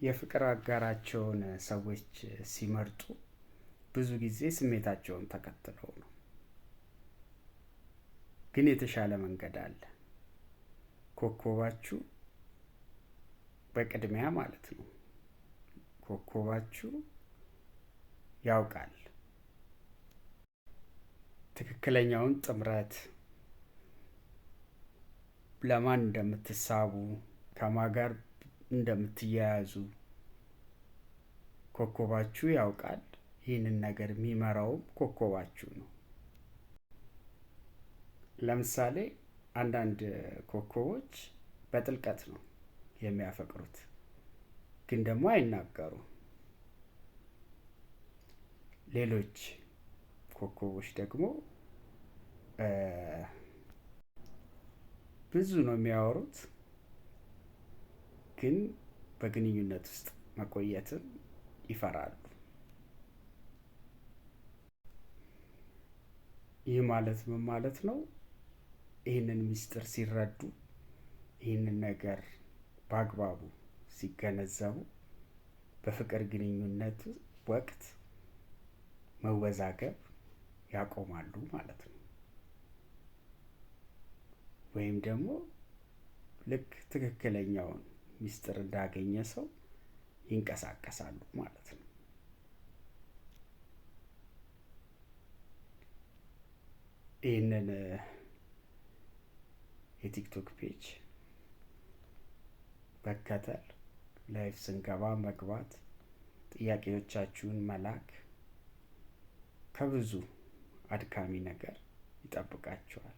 የፍቅር አጋራቸውን ሰዎች ሲመርጡ ብዙ ጊዜ ስሜታቸውን ተከትለው ነው። ግን የተሻለ መንገድ አለ። ኮከባችሁ በቅድሚያ ማለት ነው። ኮከባችሁ ያውቃል ትክክለኛውን ጥምረት፣ ለማን እንደምትሳቡ፣ ከማን ጋር እንደምትያያዙ ኮከባችሁ ያውቃል። ይህንን ነገር የሚመራውም ኮከባችሁ ነው። ለምሳሌ አንዳንድ ኮከቦች በጥልቀት ነው የሚያፈቅሩት፣ ግን ደግሞ አይናገሩም። ሌሎች ኮከቦች ደግሞ ብዙ ነው የሚያወሩት፣ ግን በግንኙነት ውስጥ መቆየትን ይፈራሉ። ይህ ማለት ምን ማለት ነው? ይህንን ምስጢር ሲረዱ፣ ይህንን ነገር በአግባቡ ሲገነዘቡ በፍቅር ግንኙነት ወቅት መወዛገብ ያቆማሉ ማለት ነው። ወይም ደግሞ ልክ ትክክለኛውን ምስጢር እንዳገኘ ሰው ይንቀሳቀሳሉ ማለት ነው። ይህንን የቲክቶክ ፔጅ መከተል፣ ላይፍ ስንገባ መግባት፣ ጥያቄዎቻችሁን መላክ ከብዙ አድካሚ ነገር ይጠብቃችኋል።